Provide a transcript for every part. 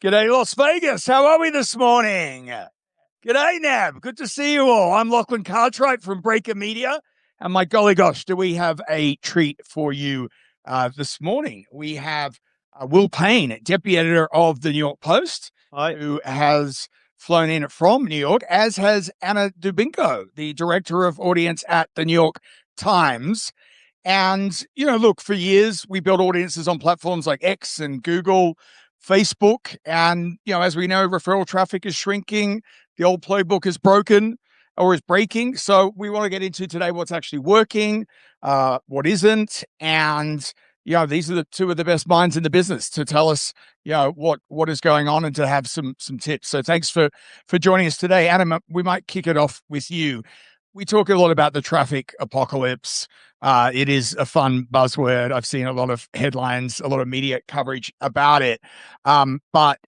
G'day, Las Vegas. How are we this morning? G'day, Nab. Good to see you all. I'm Lachlan Cartwright from Breaker Media. And my golly gosh, do we have a treat for you this morning? We have Will Payne, deputy editor of the New York Post, who has flown in from New York, as has Anna Dubenko, the director of audience at the New York Times. And, look, for years, we built audiences on platforms like X and Google, Facebook. And, as we know, referral traffic is shrinking. The old playbook is broken or is breaking. So we want to get into today what's actually working, what isn't. And, these are the two of the best minds in the business to tell us, what is going on and to have some tips. So thanks for joining us today. Anna, we might kick it off with you. We talk a lot about the traffic apocalypse. It is a fun buzzword. I've seen a lot of headlines, a lot of media coverage about it. But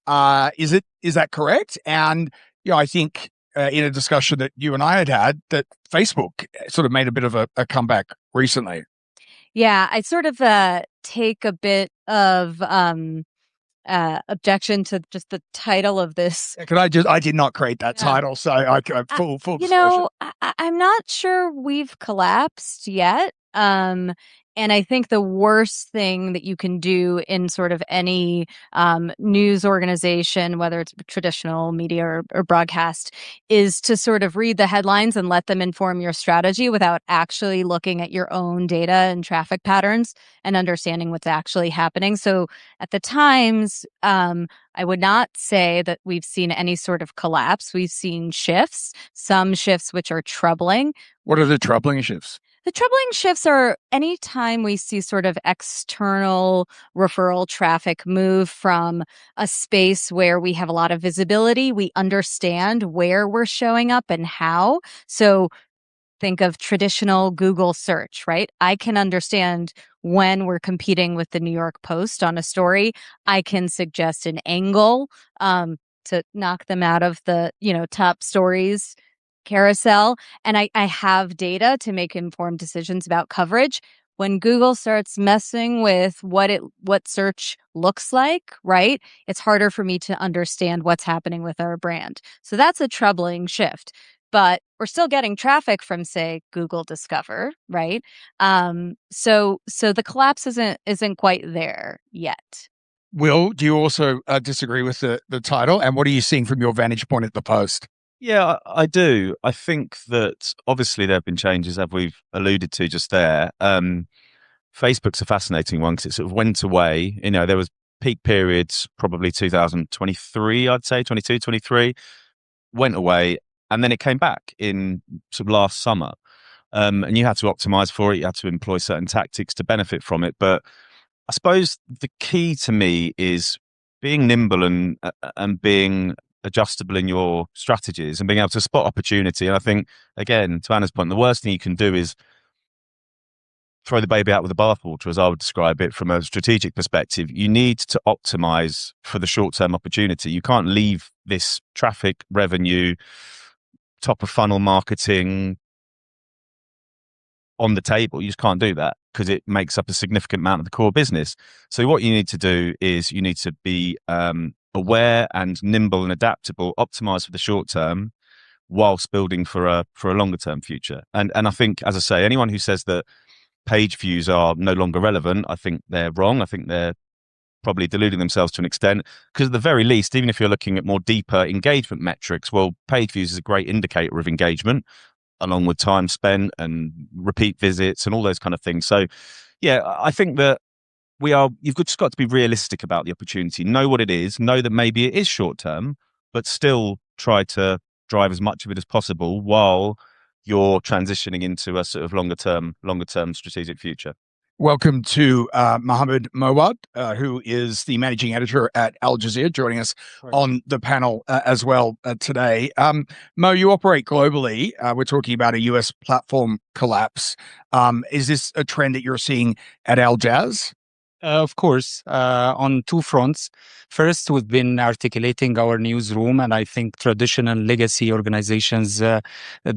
is that correct? And I think in a discussion that you and I had, that Facebook sort of made a bit of a comeback recently. Yeah, I sort of take a bit of objection to just the title of this. I did not create that title, so I full disclosure. I'm not sure we've collapsed yet. And I think the worst thing that you can do in sort of any news organization, whether it's traditional media or broadcast, is to sort of read the headlines and let them inform your strategy without actually looking at your own data and traffic patterns and understanding what's actually happening. So at the Times, I would not say that we've seen any sort of collapse. We've seen shifts, some shifts which are troubling. What are the troubling shifts? The troubling shifts are anytime we see sort of external referral traffic move from a space where we have a lot of visibility, we understand where we're showing up and how. So think of traditional Google search, right? I can understand when we're competing with the New York Post on a story. I can suggest an angle to knock them out of the, top stories carousel. And I have data to make informed decisions about coverage. When Google starts messing with what search looks like, right, it's harder for me to understand what's happening with our brand. So that's a troubling shift. But we're still getting traffic from, say, Google Discover, right? So the collapse isn't quite there yet. Will, do you also disagree with the title? And what are you seeing from your vantage point at the Post? Yeah, I do. I think that obviously there have been changes, as we've alluded to just there. Facebook's a fascinating one because it sort of went away. There was peak periods, probably 2023, I'd say, 22, 23, went away, and then it came back in sort of last summer. And you had to optimize for it. You had to employ certain tactics to benefit from it. But I suppose the key to me is being nimble and being adjustable in your strategies and being able to spot opportunity. And I think, again, to Anna's point, the worst thing you can do is throw the baby out with the bathwater, as I would describe it from a strategic perspective. You need to optimize for the short-term opportunity. You can't leave this traffic, revenue, top of funnel marketing on the table. You just can't do that because it makes up a significant amount of the core business. So what you need to do is you need to be aware and nimble and adaptable, optimize for the short term whilst building for a longer term future. And I think, as I say, anyone who says that page views are no longer relevant, I think they're wrong. I think they're probably deluding themselves to an extent, because at the very least, even if you're looking at more deeper engagement metrics, well, page views is a great indicator of engagement, along with time spent and repeat visits and all those kind of things. So yeah, I think that you've just got to be realistic about the opportunity, know what it is, know that maybe it is short term, but still try to drive as much of it as possible while you're transitioning into a sort of longer term strategic future. Welcome to Mohamed Moawad, who is the managing editor at Al Jazeera, joining us on the panel as well today. Mo, you operate globally. We're talking about a US platform collapse. Is this a trend that you're seeing at Al Jaz? Of course, on two fronts. First, we've been articulating our newsroom, and I think traditional legacy organizations, the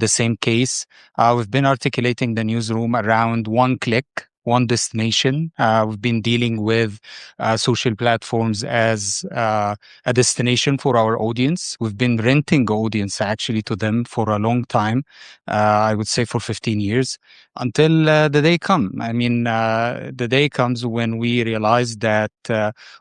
same case. We've been articulating the newsroom around one click one destination. We've been dealing with social platforms as a destination for our audience. We've been renting audience actually to them for a long time. I would say for 15 years until the day come. I mean, the day comes when we realize that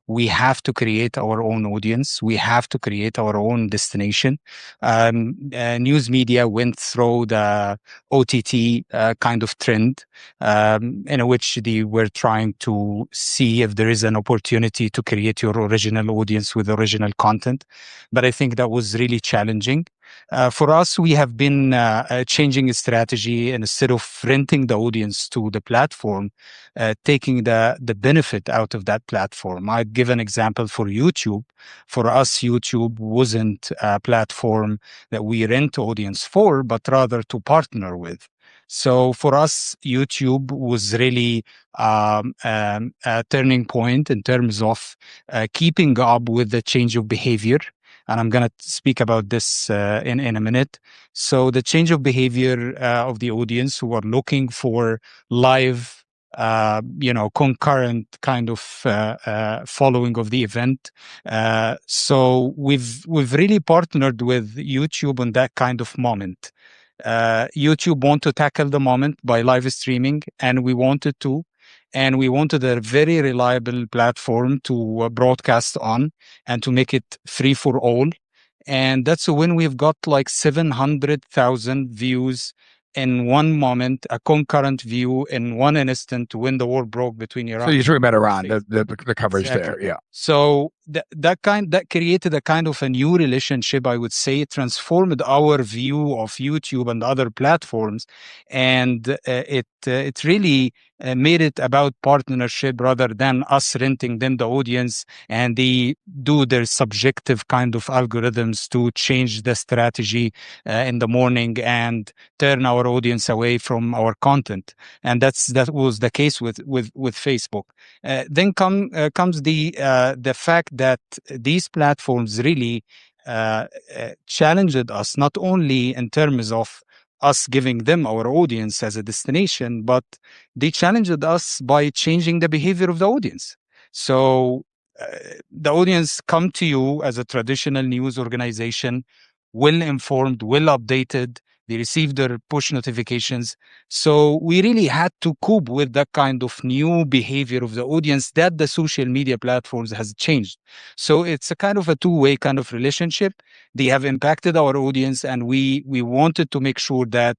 we have to create our own audience. We have to create our own destination. News media went through the OTT kind of trend in which they were trying to see if there is an opportunity to create your original audience with original content. But I think that was really challenging. For us, we have been changing a strategy, and instead of renting the audience to the platform, taking the benefit out of that platform. I'd give an example for YouTube. For us, YouTube wasn't a platform that we rent audience for, but rather to partner with. So for us, YouTube was really a turning point in terms of keeping up with the change of behavior. And I'm going to speak about this in a minute. So the change of behavior of the audience who are looking for live, concurrent kind of following of the event. So we've really partnered with YouTube on that kind of moment. YouTube want to tackle the moment by live streaming, and we wanted to. And we wanted a very reliable platform to broadcast on and to make it free for all. And that's when we've got like 700,000 views in one moment, a concurrent view in one instant when the war broke between Iran. So you're talking about Iran, the coverage there, yeah. So that created a kind of a new relationship, I would say. It transformed our view of YouTube and other platforms, and it really made it about partnership rather than us renting them the audience, and they do their subjective kind of algorithms to change the strategy in the morning and turn our audience away from our content. And that was the case with Facebook. Then comes the fact that these platforms really challenged us, not only in terms of us giving them our audience as a destination, but they challenged us by changing the behavior of the audience. So the audience come to you as a traditional news organization, well informed, well updated. They receive their push notifications. So we really had to cope with that kind of new behavior of the audience that the social media platforms has changed. So it's a kind of a two-way kind of relationship. They have impacted our audience, and we wanted to make sure that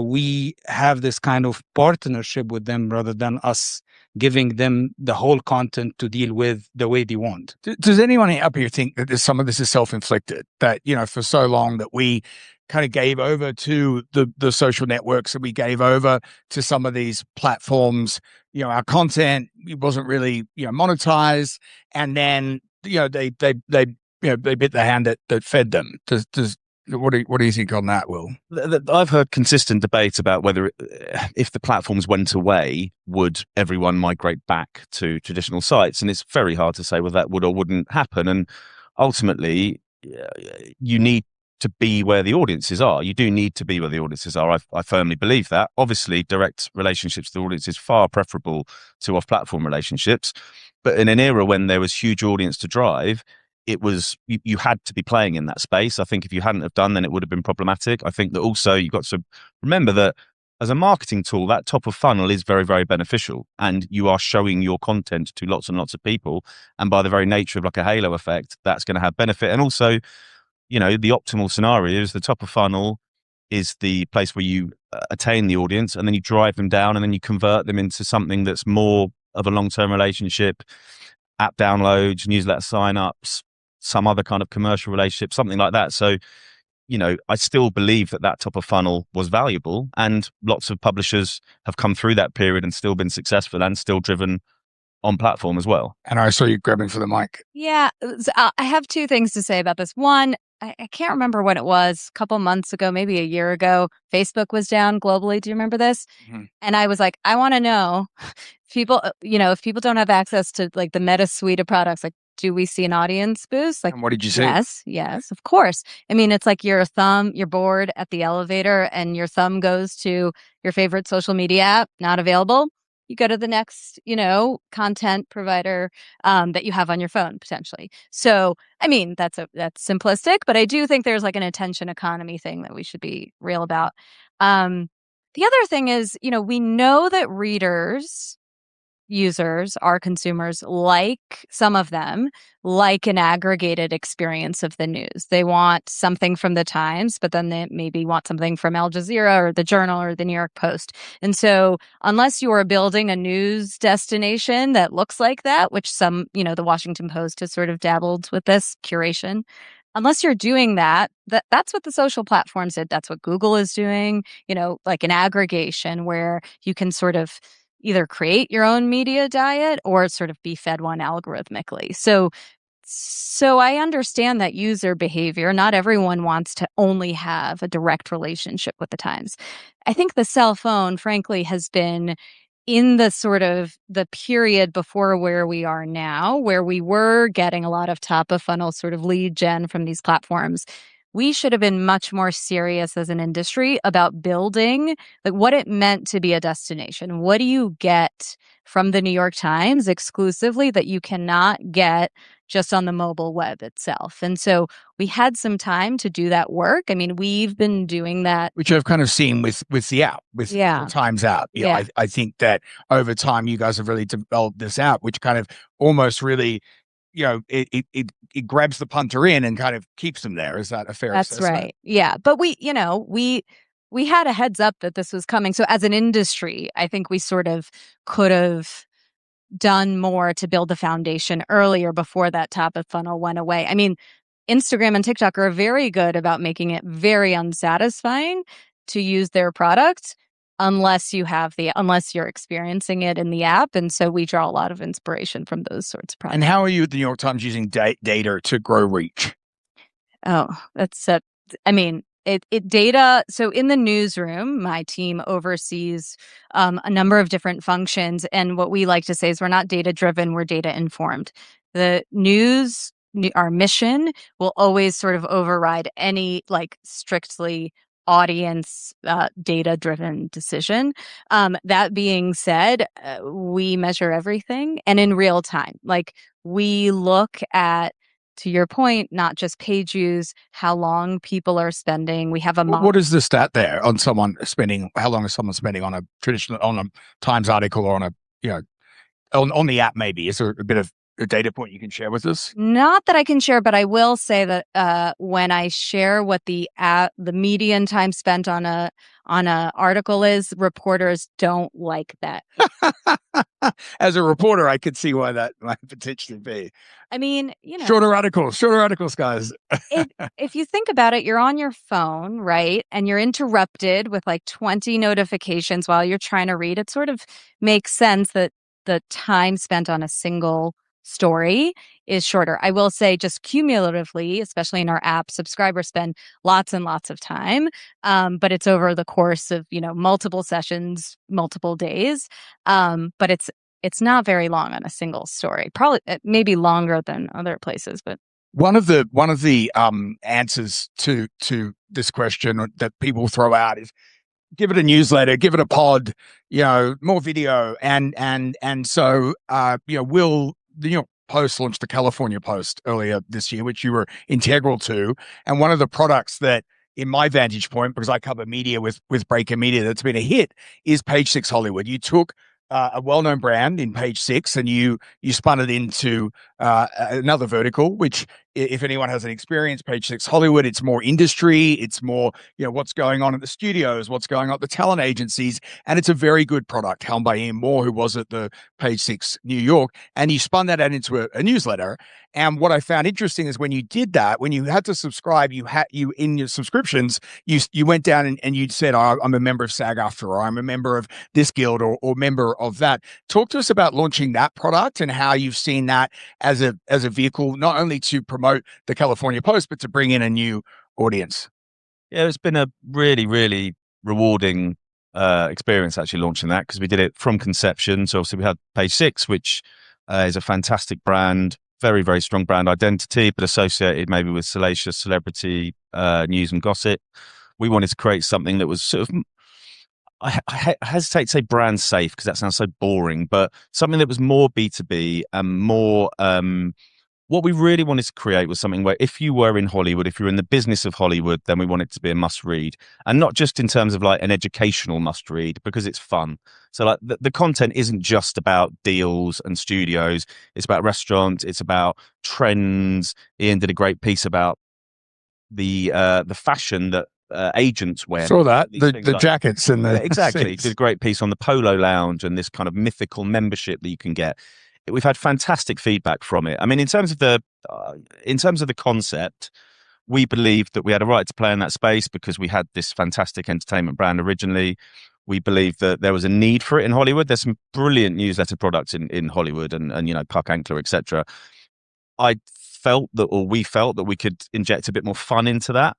we have this kind of partnership with them rather than us giving them the whole content to deal with the way they want. Does anyone up here think that some of this is self-inflicted? That, for so long that we kind of gave over to the social networks, and we gave over to some of these platforms, our content wasn't really, monetized. And then, they bit the hand that fed them. What do you think on that, Will? I've heard consistent debate about whether, if the platforms went away, would everyone migrate back to traditional sites? And it's very hard to say whether that would or wouldn't happen. And ultimately, you need to be where the audiences are. You do need to be where the audiences are. I firmly believe that. Obviously, direct relationships to the audience is far preferable to off-platform relationships. But in an era when there was huge audience to drive, it was you had to be playing in that space. I think if you hadn't have done, then it would have been problematic. I think that also you've got to remember that as a marketing tool, that top of funnel is very, very beneficial, and you are showing your content to lots and lots of people. And by the very nature of like a halo effect, that's going to have benefit. And also, the optimal scenario is the top of funnel is the place where you attain the audience, and then you drive them down, and then you convert them into something that's more of a long-term relationship, app downloads, newsletter sign-ups, some other kind of commercial relationship, something like that. So, I still believe that top of funnel was valuable, and lots of publishers have come through that period and still been successful and still driven on platform as well. And I saw you grabbing for the mic. Yeah, I have two things to say about this. One, I can't remember when it was, a couple months ago, maybe a year ago, Facebook was down globally. Do you remember this? Mm-hmm. And I was like, I want to know people, if people don't have access to like the Meta suite of products, like, do we see an audience boost? Like, and what did you say? Yes, of course. I mean, it's like you're bored at the elevator and your thumb goes to your favorite social media app, not available. you go to the next, content provider that you have on your phone potentially. So, I mean, that's simplistic, but I do think there's like an attention economy thing that we should be real about. The other thing is, we know that readers, users, our consumers, some of them like an aggregated experience of the news. They want something from the Times, but then they maybe want something from Al Jazeera or the Journal or the New York Post. And so unless you are building a news destination that looks like that, which some, the Washington Post has sort of dabbled with this curation, unless you're doing that, that's what the social platforms did. That's what Google is doing, like an aggregation where you can sort of either create your own media diet or sort of be fed one algorithmically. So I understand that user behavior. Not everyone wants to only have a direct relationship with the Times. I think the cell phone, frankly, has been in the sort of the period before where we are now, where we were getting a lot of top of funnel sort of lead gen from these platforms. We should have been much more serious as an industry about building like what it meant to be a destination. What do you get from the New York Times exclusively that you cannot get just on the mobile web itself? And so we had some time to do that work. I mean, we've been doing that. Which I've kind of seen with the app, with the Times app. I think that over time you guys have really developed this app, which kind of almost really, it grabs the punter in and kind of keeps them there. Is that a fair assessment? That's right. Yeah. But we had a heads up that this was coming. So as an industry, I think we sort of could have done more to build the foundation earlier before that top of funnel went away. I mean, Instagram and TikTok are very good about making it very unsatisfying to use their product unless you're experiencing it in the app. And so we draw a lot of inspiration from those sorts of products. And how are you at the New York Times using data to grow reach? Oh, data. So in the newsroom, my team oversees a number of different functions. And what we like to say is we're not data driven, we're data informed. The our mission will always sort of override any like strictly audience data driven decision. That being said, we measure everything and in real time. Like we look at, to your point, not just page views, how long people are spending. We have a What is the stat there on someone spending? How long is someone spending on a Times article or on on the app? Maybe is there a bit of a data point you can share with us? Not that I can share, but I will say that when I share what the median time spent on a article is, reporters don't like that. As a reporter, I could see why that might potentially be. I mean, shorter articles, guys. if you think about it, you're on your phone, right? And you're interrupted with like 20 notifications while you're trying to read. It sort of makes sense that the time spent on a single story is shorter. I will say just cumulatively, especially in our app, subscribers spend lots and lots of time, but it's over the course of, multiple sessions, multiple days. But it's not very long on a single story, probably maybe longer than other places. But one of the answers to this question that people throw out is give it a newsletter, give it a pod, more video. And so, will the New York Post launched the California Post earlier this year, which you were integral to. And one of the products that, in my vantage point, because I cover media with Breaker Media, that's been a hit is Page Six Hollywood. You took a well-known brand in Page Six and you spun it into another vertical, which, if anyone hasn't experienced Page Six Hollywood, it's more industry, it's more, what's going on at the studios, what's going on at the talent agencies, and it's a very good product, helmed by Ian Moore, who was at the Page Six New York, and you spun that out into a newsletter. And what I found interesting is when you did that, when you had to subscribe, you in your subscriptions, you went down and you said, I'm a member of SAG-AFTRA, or I'm a member of this guild, or member of that. Talk to us about launching that product and how you've seen that as a vehicle, not only to promote the California Post, but to bring in a new audience. Yeah, it's been a really, really rewarding experience actually launching that, because we did it from conception. So obviously we had Page Six, which is a fantastic brand, very, very strong brand identity, but associated maybe with salacious celebrity news and gossip. We wanted to create something that was sort of I hesitate to say brand safe because that sounds so boring, but something that was more B2B and more what we really wanted to create was something where if you were in Hollywood, if you're in the business of Hollywood, then we want it to be a must read, and not just in terms of like an educational must read because it's fun. So like the content isn't just about deals and studios. It's about restaurants. It's about trends. Ian did a great piece about the fashion that agents wear. Saw that the like, jackets and the exactly. Did a great piece on the Polo Lounge and this kind of mythical membership that you can get. We've had fantastic feedback from it. I mean, in terms of the concept, we believed that we had a right to play in that space because we had this fantastic entertainment brand originally. We believed that there was a need for it in Hollywood. There's some brilliant newsletter products in Hollywood and you know, Puck Ankler, etc. We felt that we could inject a bit more fun into that.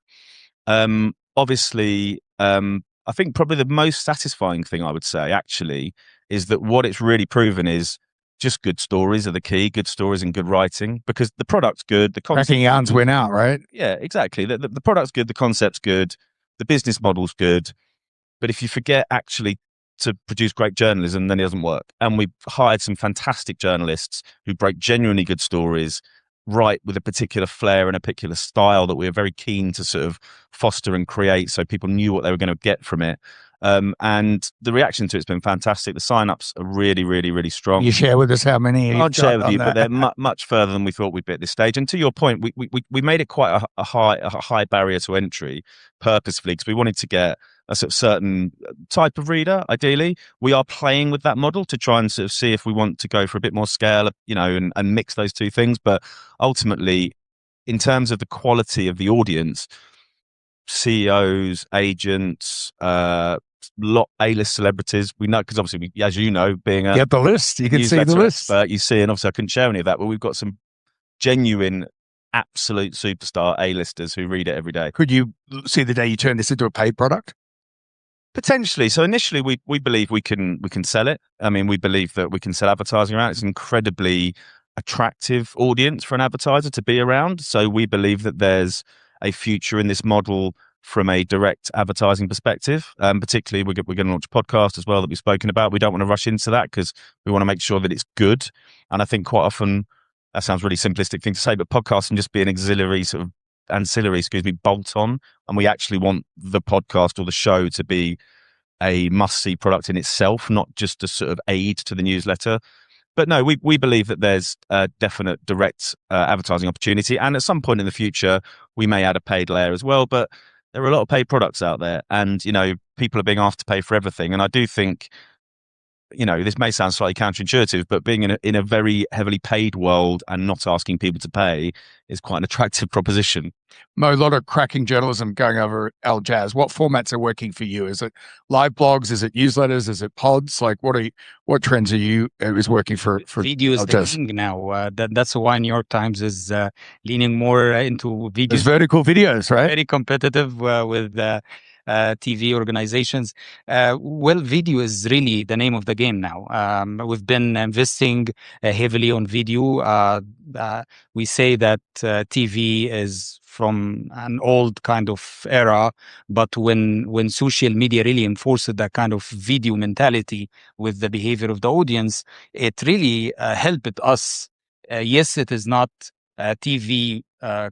Obviously, I think probably the most satisfying thing I would say actually is that what it's really proven is just good stories are the key, good stories and good writing, because the product's good. The cracking yarns win out, right? Yeah, exactly. The product's good, the concept's good, the business model's good. But if you forget actually to produce great journalism, then it doesn't work. And we've hired some fantastic journalists who break genuinely good stories, write with a particular flair and a particular style that we are very keen to sort of foster and create so people knew what they were going to get from it. And the reaction to it's been fantastic. The sign-ups are really, really, really strong. You share with us how many? I can't share with you, but they're much further than we thought we'd be at this stage. And to your point, we made it quite a high barrier to entry purposefully because we wanted to get a sort of certain type of reader. Ideally, we are playing with that model to try and sort of see if we want to go for a bit more scale, you know, and mix those two things. But ultimately, in terms of the quality of the audience, CEOs, agents, A-list celebrities, we know because obviously, as you know, being a get the list, you can see the list. Expert, you see, and obviously, I couldn't share any of that, but we've got some genuine, absolute superstar A-listers who read it every day. Could you see the day you turn this into a paid product? Potentially. So initially, we believe we can sell it. I mean, we believe that we can sell advertising around. It's an incredibly attractive audience for an advertiser to be around. So we believe that there's a future in this model from a direct advertising perspective. Particularly, we're going to launch a podcast as well that we've spoken about. We don't want to rush into that because we want to make sure that it's good. And I think quite often, that sounds really simplistic thing to say, but podcasts can just be an ancillary, bolt on. And we actually want the podcast or the show to be a must-see product in itself, not just a sort of aid to the newsletter. But no, we believe that there's a definite direct advertising opportunity. And at some point in the future, we may add a paid layer as well. But there are a lot of paid products out there and, you know, people are being asked to pay for everything. And I do think, you know, this may sound slightly counterintuitive, but being in a very heavily paid world and not asking people to pay is quite an attractive proposition. Mo, a lot of cracking journalism going over at Al Jazz. What formats are working for you? Is it live blogs? Is it newsletters? Is it pods? Like, what trends is working for video is Al the Jazz? king now. That's why New York Times is leaning more into video. There's vertical videos, right? Very competitive with TV organizations. Well, video is really the name of the game now. We've been investing heavily on video. We say that TV is from an old kind of era, but when social media really enforced that kind of video mentality with the behavior of the audience, it really helped us. Yes, it is not a TV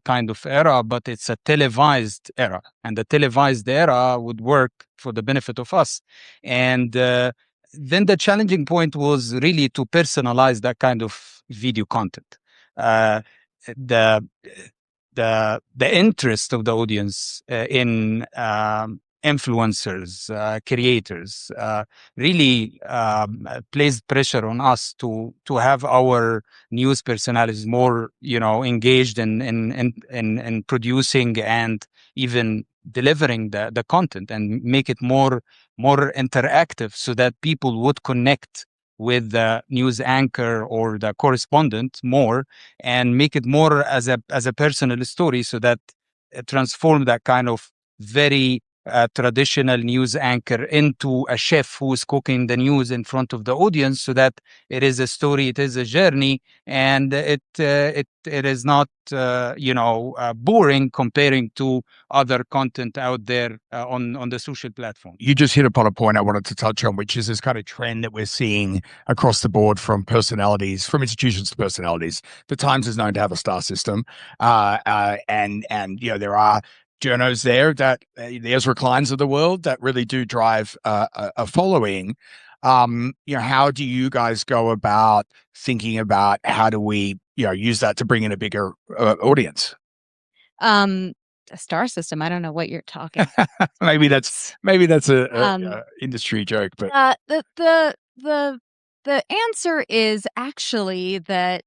kind of era, but it's a televised era, and the televised era would work for the benefit of us. And then the challenging point was really to personalize that kind of video content. The interest of the audience in influencers, creators, really placed pressure on us to have our news personalities more, engaged in producing and even delivering the content, and make it more interactive, so that people would connect with the news anchor or the correspondent more, and make it more as a personal story, so that it transform that kind of very a traditional news anchor into a chef who's cooking the news in front of the audience, so that it is a story, it is a journey, and it is not boring comparing to other content out there on the social platform. You just hit upon a point I wanted to touch on, which is this kind of trend that we're seeing across the board from personalities, from institutions to personalities. The Times is known to have a star system, and there are journos there that the Ezra Kleins of the world that really do drive a following. How do you guys go about thinking about how do we use that to bring in a bigger audience? A star system. I don't know what you're talking. maybe that's a industry joke, but the answer is actually that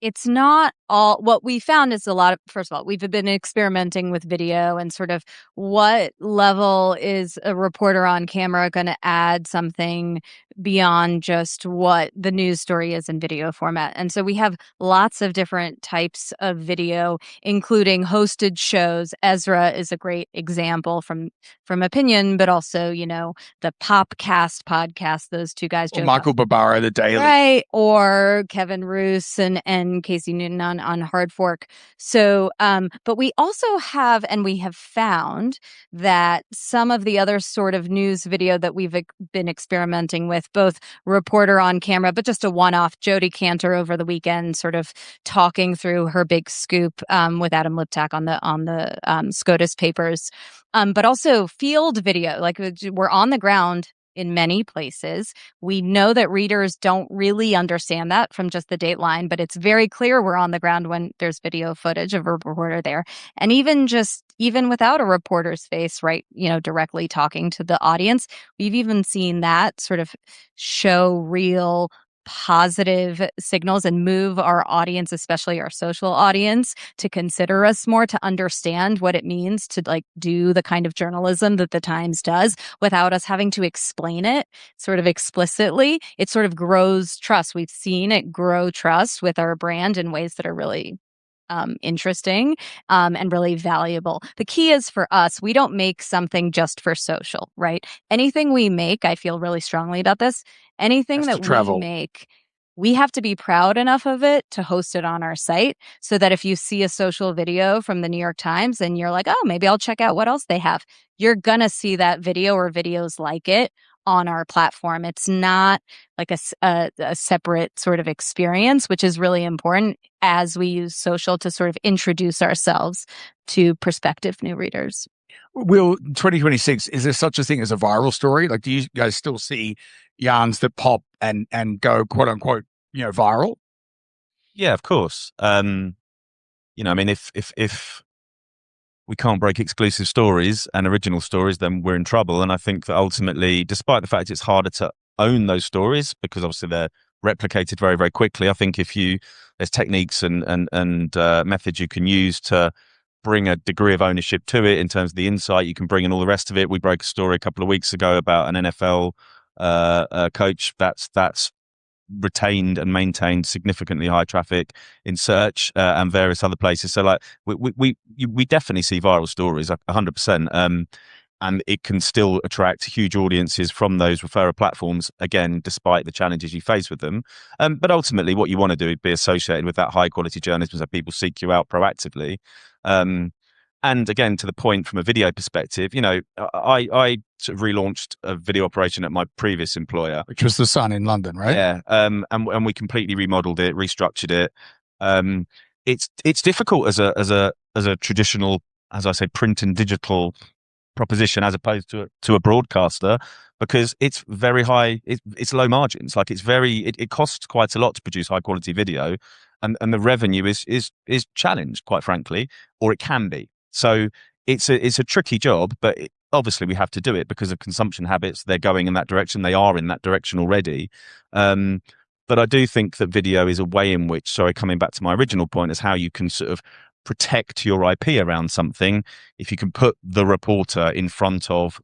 it's not all. What we found is first of all, we've been experimenting with video and sort of what level is a reporter on camera going to add something beyond just what the news story is in video format. And so we have lots of different types of video, including hosted shows. Ezra is a great example from Opinion, but also, the Popcast podcast, those two guys. Michael Barbaro, The Daily. Right, or Kevin Roos and Casey Newton on Hard Fork. So, but we also have, and we have found that some of the other sort of news video that we've been experimenting with, both reporter on camera, but just a one-off, Jodi Kantor over the weekend, sort of talking through her big scoop with Adam Liptak on the SCOTUS papers, but also field video, like we're on the ground in many places. We know that readers don't really understand that from just the Dateline, but it's very clear we're on the ground when there's video footage of a reporter there. And even without a reporter's face, right, directly talking to the audience, we've even seen that sort of show real positive signals and move our audience, especially our social audience, to consider us more, to understand what it means to do the kind of journalism that the Times does without us having to explain it sort of explicitly. It sort of grows trust. We've seen it grow trust with our brand in ways that are really interesting and really valuable. The key is for us, we don't make something just for social, right? Anything we make, I feel really strongly about this, anything that we make, we have to be proud enough of it to host it on our site, so that if you see a social video from the New York Times and you're like, oh, maybe I'll check out what else they have, you're gonna see that video or videos like it on our platform. It's not like a separate sort of experience, which is really important as we use social to sort of introduce ourselves to prospective new readers. Will 2026, is there such a thing as a viral story? Like, do you guys still see yarns that pop and go quote unquote, viral? Yeah, of course. I mean, if we can't break exclusive stories and original stories, then we're in trouble. And I think that ultimately, despite the fact it's harder to own those stories because obviously they're replicated very, very quickly, I think there's techniques and methods you can use to bring a degree of ownership to it in terms of the insight. You can bring in all the rest of it. We broke a story a couple of weeks ago about an NFL coach that's retained and maintained significantly high traffic in search and various other places. So we definitely see viral stories 100%. And it can still attract huge audiences from those referrer platforms, again, despite the challenges you face with them. But ultimately, what you want to do is be associated with that high quality journalism so people seek you out proactively. And again, to the point from a video perspective, I sort of relaunched a video operation at my previous employer, which was The Sun in London, right? Yeah, and we completely remodeled it, restructured it. It's difficult as a traditional, as I say, print and digital proposition as opposed to a broadcaster, because it's very high. It's low margins. Like it costs quite a lot to produce high quality video, and the revenue is challenged, quite frankly, or it can be. So it's a tricky job, but obviously we have to do it because of consumption habits. They're going in that direction. They are in that direction already. But I do think that video is a way in which, coming back to my original point, is how you can sort of protect your IP around something. If you can put the reporter in front of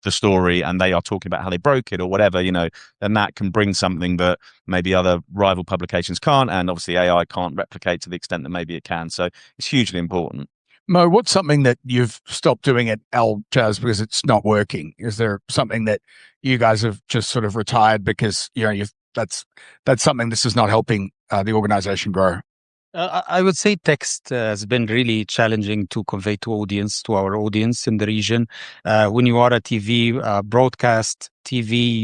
the story and they are talking about how they broke it or whatever, then that can bring something that maybe other rival publications can't, and obviously AI can't replicate to the extent that maybe it can. So it's hugely important. Mo, what's something that you've stopped doing at Al Jazz because it's not working? Is there something that you guys have just sort of retired because that's something this is not helping the organization grow? I would say text has been really challenging to convey to our audience in the region. When you are a TV broadcast TV,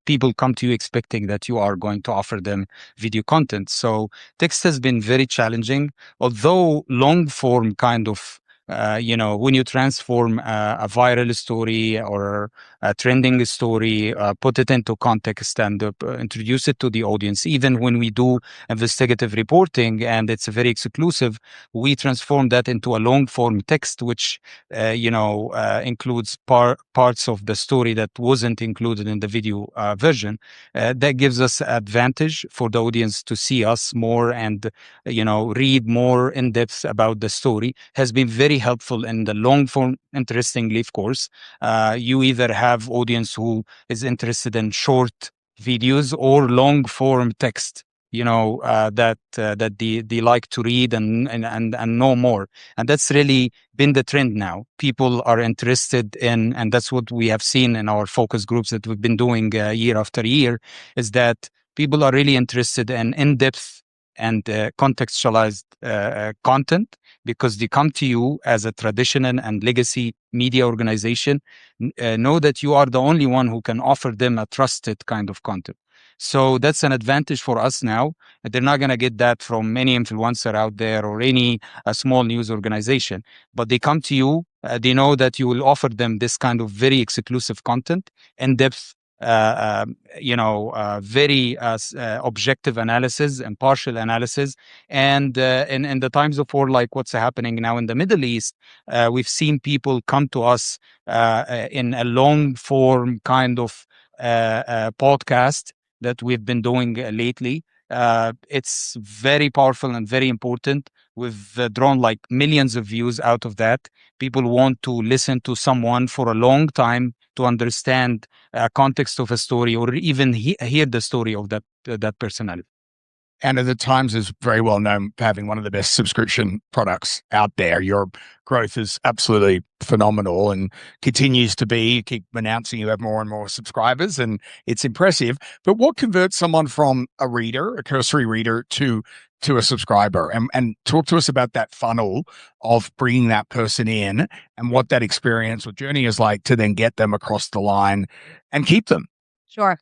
people come to you expecting that you are going to offer them video content. So text has been very challenging, although long form kind of. When you transform a viral story or a trending story, put it into context and introduce it to the audience. Even when we do investigative reporting and it's very exclusive, we transform that into a long form text, which includes parts of the story that wasn't included in the video version. That gives us advantage for the audience to see us more and read more in depth about the story. Has been very helpful in the long form. Interestingly, of course, you either have audience who is interested in short videos or long form text, that they like to read and know more. And that's really been the trend now. People are interested in, and that's what we have seen in our focus groups that we've been doing year after year, is that people are really interested in in-depth and contextualized content, because they come to you as a traditional and legacy media organization, know that you are the only one who can offer them a trusted kind of content. So that's an advantage for us now. They're not going to get that from any influencer out there or any small news organization, but they come to you. They know that you will offer them this kind of very exclusive content, in-depth, very objective analysis, impartial analysis. And in the times of war, like what's happening now in the Middle East, we've seen people come to us in a long form kind of podcast that we've been doing lately. It's very powerful and very important. We've drawn like millions of views out of that. People want to listen to someone for a long time to understand context of a story, or even hear the story of that personality. And at the Times is very well known for having one of the best subscription products out there. Your growth is absolutely phenomenal and continues to be. You keep announcing you have more and more subscribers, and it's impressive. But what converts someone from a reader, a cursory reader, to a subscriber? And talk to us about that funnel of bringing that person in and what that experience or journey is like to then get them across the line and keep them. Sure.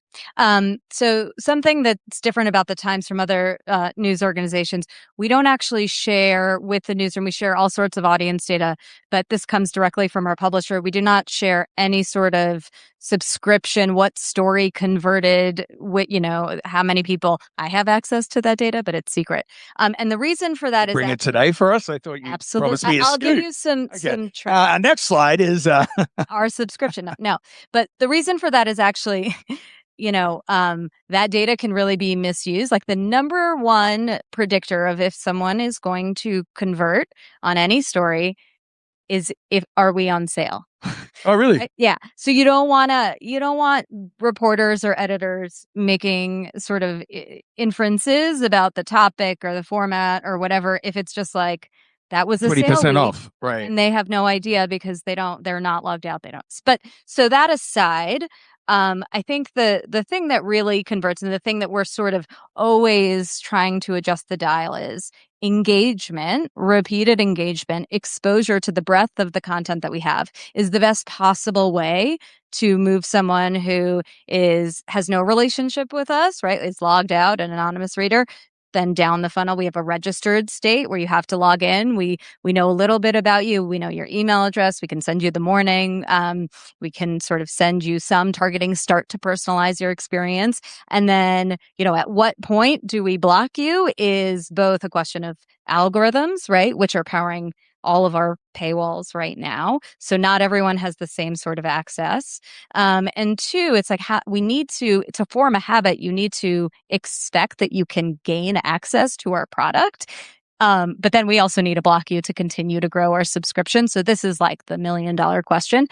So something that's different about the Times from other news organizations, we don't actually share with the Newsroom. We share all sorts of audience data, but this comes directly from our publisher. We do not share any sort of subscription, what story converted, how many people. I have access to that data, but it's secret. And the reason for that is bring it today for us. I thought you absolutely. promised me a I'll give scoop. you some. Next slide is our subscription. No, but the reason for that is actually, that data can really be misused. Like the number one predictor of if someone is going to convert on any story is are we on sale? Oh, really? Right? Yeah. So you don't want reporters or editors making sort of inferences about the topic or the format or whatever if it's just like that was a 20% sale off, right? And they have no idea because they're not logged out. They don't. But so that aside, I think the thing that really converts and the thing that we're sort of always trying to adjust the dial is engagement, repeated engagement, exposure to the breadth of the content that we have is the best possible way to move someone who has no relationship with us, right? Is logged out, an anonymous reader. Then down the funnel, we have a registered state where you have to log in. We know a little bit about you. We know your email address. We can send you the morning. We can sort of send you some targeting, start to personalize your experience. And then, at what point do we block you is both a question of algorithms, right, which are powering all of our paywalls right now. So not everyone has the same sort of access. And two, it's like we need to form a habit, you need to expect that you can gain access to our product. But then we also need to block you to continue to grow our subscription. So this is like the $1 million question.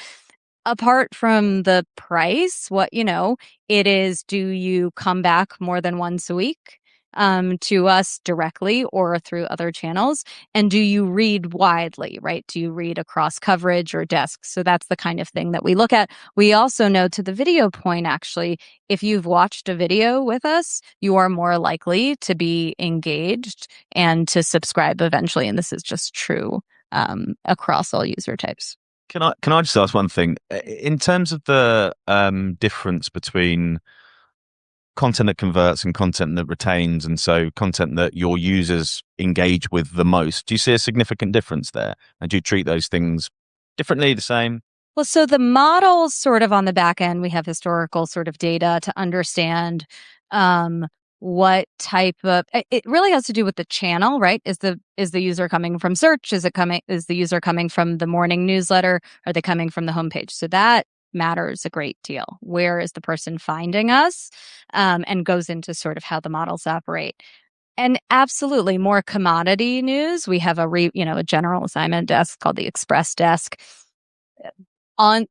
Apart from the price, it is, do you come back more than once a week? to us directly or through other channels? And do you read widely, right? Do you read across coverage or desks? So that's the kind of thing that we look at. We also know, to the video point, actually, if you've watched a video with us, you are more likely to be engaged and to subscribe eventually. And this is just true across all user types. Can I just ask one thing? In terms of the difference between content that converts and content that retains, and so content that your users engage with the most, do you see a significant difference there? And do you treat those things differently, the same? Well, so the models sort of on the back end, we have historical sort of data to understand what type of, it really has to do with the channel, right? Is the user coming from search? Is the user coming from the morning newsletter? Are they coming from the homepage? So that matters a great deal. Where is the person finding us? And goes into sort of how the models operate. And absolutely, more commodity news. We have a general assignment desk called the Express Desk. On,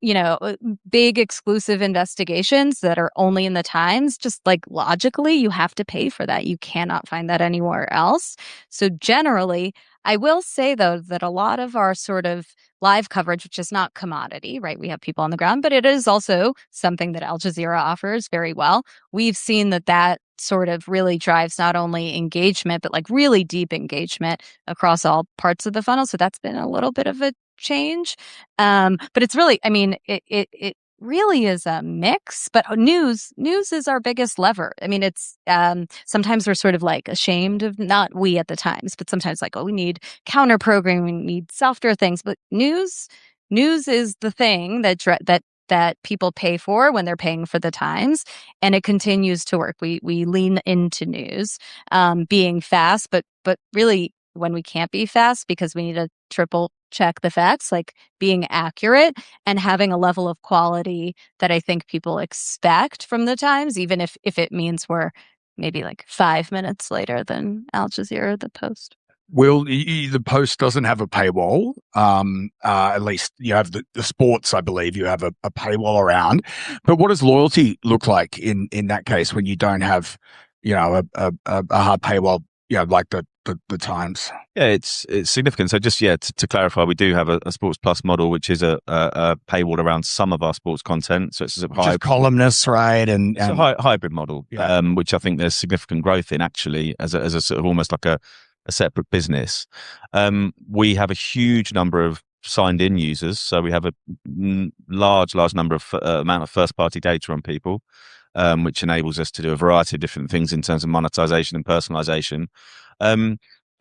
big exclusive investigations that are only in the Times, just like logically, you have to pay for that. You cannot find that anywhere else. So generally, I will say, though, that a lot of our sort of live coverage, which is not commodity, right? We have people on the ground, but it is also something that Al Jazeera offers very well. We've seen that sort of really drives not only engagement, but like really deep engagement across all parts of the funnel. So that's been a little bit of a change. But it's really, I mean, it really is a mix, but news is our biggest lever. I mean, it's sometimes we're sort of like ashamed of, not we at the Times, but sometimes like, oh, we need counter programming, we need softer things, but news is the thing that people pay for when they're paying for the Times, and it continues to work. We lean into news, being fast, but really when we can't be fast because we need to triple check the facts, like being accurate and having a level of quality that I think people expect from the Times, even if it means we're maybe like 5 minutes later than Al Jazeera, the Post. Will, the Post doesn't have a paywall. At least you have the sports, I believe you have a paywall around. But what does loyalty look like in that case when you don't have, a hard paywall, like the Times? Yeah, it's significant. So just to clarify, we do have a Sports Plus model, which is a paywall around some of our sports content. So it's a columnists, right? And it's a hybrid model, which I think there's significant growth in, actually, as a sort of almost like a separate business. We have a huge number of signed in users, so we have a large number of amount of first party data on people, which enables us to do a variety of different things in terms of monetization and personalization.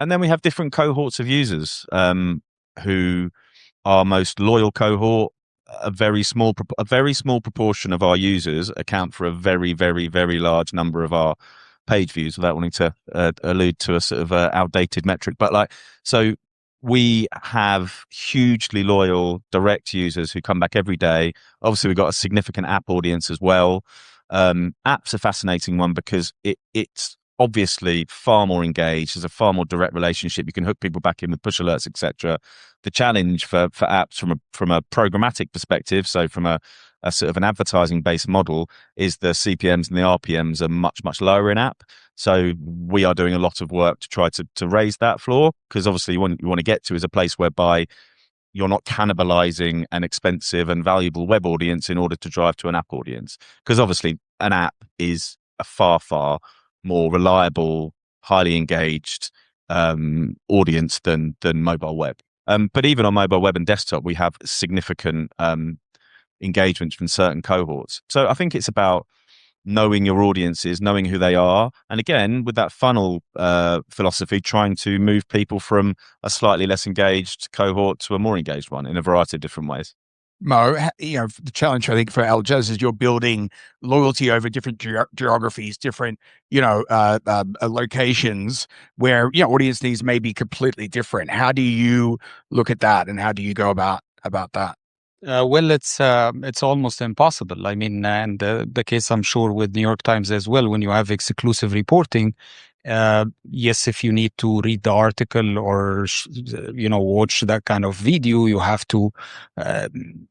And then we have different cohorts of users, who our most loyal cohort, a very small proportion of our users account for a very, very, very large number of our page views, without wanting to allude to a sort of outdated metric. But so we have hugely loyal direct users who come back every day. Obviously, we've got a significant app audience as well. App's a fascinating one because it's obviously far more engaged. There's a far more direct relationship. You can hook people back in with push alerts, etc. The challenge for apps from a programmatic perspective, so from a sort of an advertising based model, is the CPMs and the RPMs are much, much lower in app. So we are doing a lot of work to try to raise that floor, because obviously you want to get to is a place whereby you're not cannibalizing an expensive and valuable web audience in order to drive to an app audience. Because obviously an app is a far, far more reliable, highly engaged audience than mobile web. But even on mobile web and desktop, we have significant engagements from certain cohorts. So I think it's about knowing your audiences, knowing who they are, and again, with that funnel philosophy, trying to move people from a slightly less engaged cohort to a more engaged one in a variety of different ways. Mo, the challenge I think for Al Jaz is you're building loyalty over different geographies, different locations where audience needs may be completely different. How do you look at that, and how do you go about that? Well, it's almost impossible. I mean, and the case I'm sure with New York Times as well, when you have exclusive reporting, Yes, if you need to read the article or watch that kind of video, you have to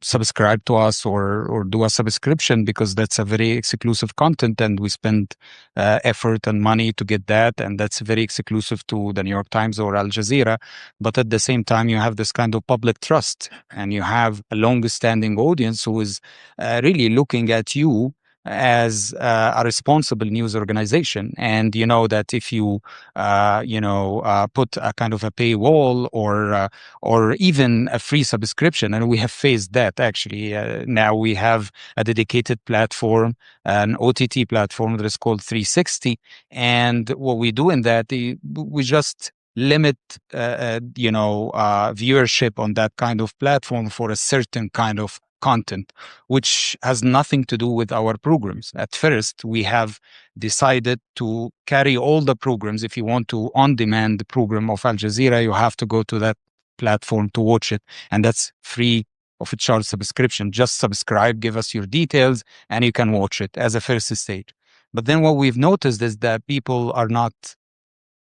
subscribe to us or do a subscription, because that's a very exclusive content, and we spend effort and money to get that, and that's very exclusive to the New York Times or Al Jazeera. But at the same time, you have this kind of public trust, and you have a long-standing audience who is really looking at you as a responsible news organization. And you know that if you put a kind of a paywall or even a free subscription, and we have faced that actually. Now we have a dedicated platform, an OTT platform that is called 360, and what we do in that, we just limit viewership on that kind of platform for a certain kind of content, which has nothing to do with our programs. At first, we have decided to carry all the programs. If you want to on-demand the program of Al Jazeera, you have to go to that platform to watch it, and that's free of a charge subscription. Just subscribe, give us your details, and you can watch it as a first stage. But then what we've noticed is that people are not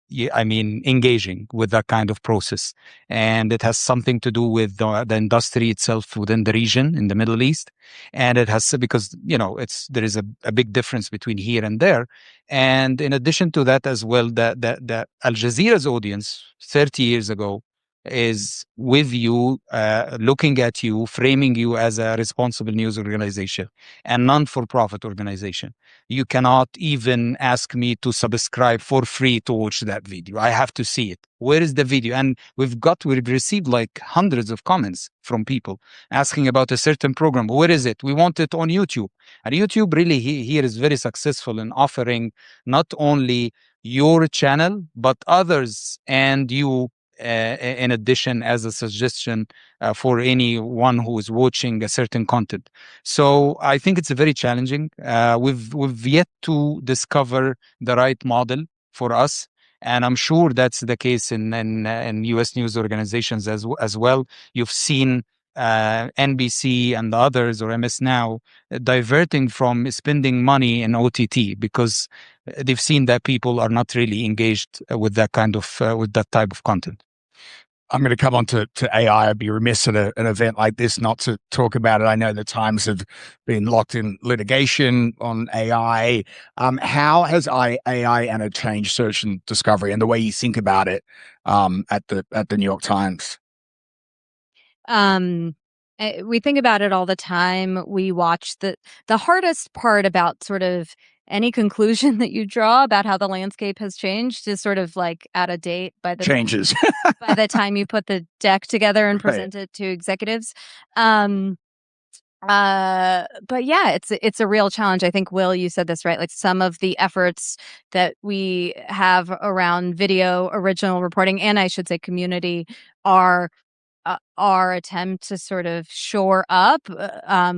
engaging with that kind of process. And it has something to do with the industry itself within the region in the Middle East. And it has, because, there is a big difference between here and there. And in addition to that as well, the Al Jazeera's audience 30 years ago is with you, looking at you, framing you as a responsible news organization and non-for-profit organization. You cannot even ask me to subscribe for free to watch that video. I have to see it. Where is the video? And we've received like hundreds of comments from people asking about a certain program. Where is it? We want it on YouTube. And YouTube really here is very successful in offering not only your channel, but others and you in addition as a suggestion for anyone who is watching a certain content. So I think it's very challenging. We've yet to discover the right model for us. And I'm sure that's the case in U.S. news organizations as well. You've seen NBC and the others, or MS Now, diverting from spending money in OTT because they've seen that people are not really engaged with that kind of with that type of content. I'm going to come on to AI. I'd be remiss at an event like this not to talk about it. I know the Times have been locked in litigation on AI. How has AI and it changed search and discovery and the way you think about it at the New York Times? We think about it all the time. We watch the hardest part about sort of any conclusion that you draw about how the landscape has changed is sort of like out of date by the changes by the time you put the deck together and present it to executives. But yeah, it's a real challenge. I think, Will, you said this right. Like some of the efforts that we have around video original reporting, and I should say community, are our attempt to sort of shore up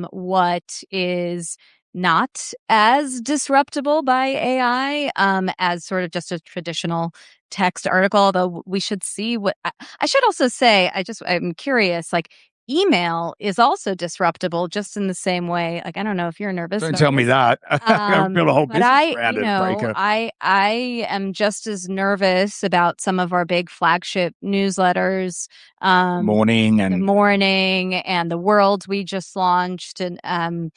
what is not as disruptable by AI as sort of just a traditional text article, although we should see what I should also say, I'm curious, like email is also disruptable just in the same way. Like, I don't know if you're nervous. Don't tell me that. I've built a whole business around it, Breaker. I am just as nervous about some of our big flagship newsletters. Morning and The World we just launched, and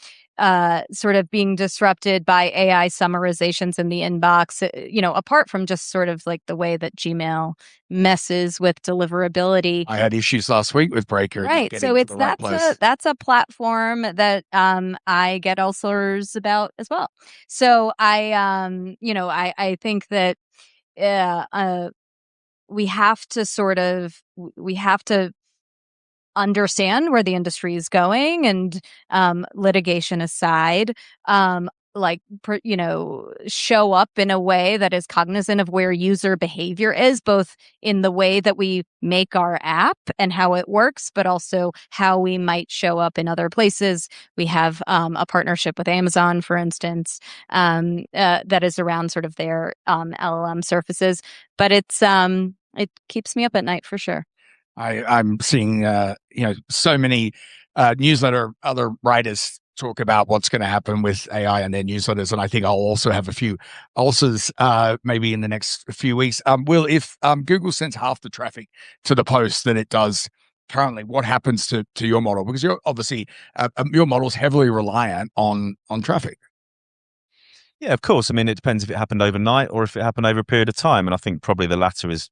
sort of being disrupted by AI summarizations in the inbox, apart from just sort of like the way that Gmail messes with deliverability. I had issues last week with Breaker. Right. So that's a platform that I get ulcers about as well. So I think that we have to understand where the industry is going, and litigation aside, show up in a way that is cognizant of where user behavior is, both in the way that we make our app and how it works, but also how we might show up in other places. We have a partnership with Amazon, for instance, that is around sort of their LLM surfaces. But it keeps me up at night for sure. I'm seeing so many newsletter other writers talk about what's going to happen with AI and their newsletters, and I think I'll also have a few ulcers maybe in the next few weeks. Will, if Google sends half the traffic to the post than it does currently, what happens to your model? Because you're obviously your model's heavily reliant on traffic. Yeah, of course. I mean, it depends if it happened overnight or if it happened over a period of time, and I think probably the latter is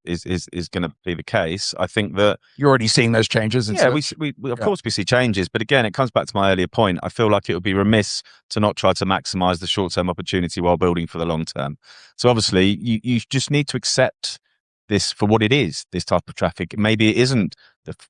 going to be the case. I think that you're already seeing those changes. Yeah, we of course we see changes, but again, it comes back to my earlier point. I feel like it would be remiss to not try to maximize the short-term opportunity while building for the long term. So obviously, you just need to accept this for what it is. This type of traffic, maybe it isn't.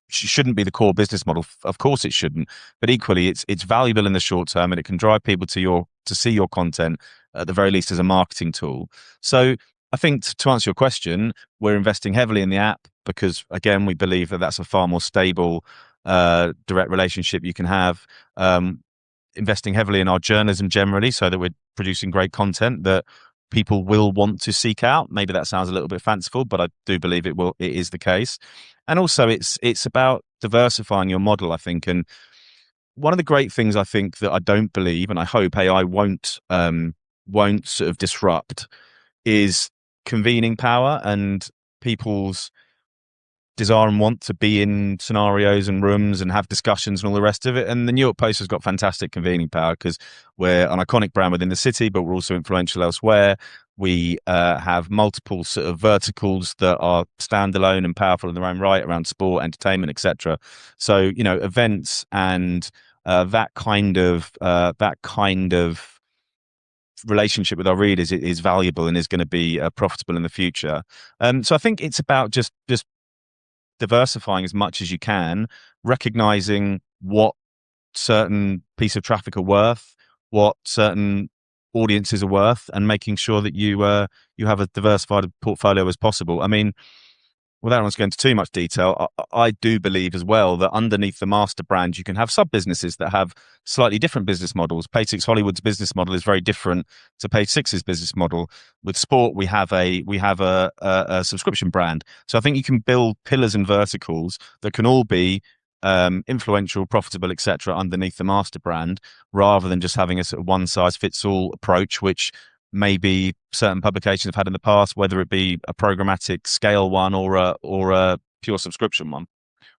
Shouldn't be the core business model. Of course, it shouldn't. But equally, it's valuable in the short term, and it can drive people to see your content at the very least as a marketing tool. So I think to answer your question, we're investing heavily in the app because, again, we believe that that's a far more stable, direct relationship you can have. Investing heavily in our journalism generally, so that we're producing great content that people will want to seek out. Maybe that sounds a little bit fanciful, but I do believe it is the case. And also, it's about diversifying your model, I think. And one of the great things I think that I don't believe, and I hope AI won't sort of disrupt, is convening power and people's desire and want to be in scenarios and rooms and have discussions and all the rest of it. And the New York Post has got fantastic convening power because we're an iconic brand within the city, but we're also influential elsewhere. We have multiple sort of verticals that are standalone and powerful in their own right around sport, entertainment, etc. So, events and that kind of relationship with our readers is valuable and is going to be profitable in the future. So I think it's about just diversifying as much as you can, recognizing what certain piece of traffic are worth, what certain audiences are worth, and making sure that you have a diversified portfolio as possible. I mean, without going into too much detail, I do believe as well that underneath the master brand, you can have sub-businesses that have slightly different business models. Page Six Hollywood's business model is very different to Page Six's business model. With sport, we have a subscription brand. So I think you can build pillars and verticals that can all be influential, profitable, etc., underneath the master brand, rather than just having a sort of one-size-fits-all approach, which maybe certain publications have had in the past, whether it be a programmatic scale one or a pure subscription one.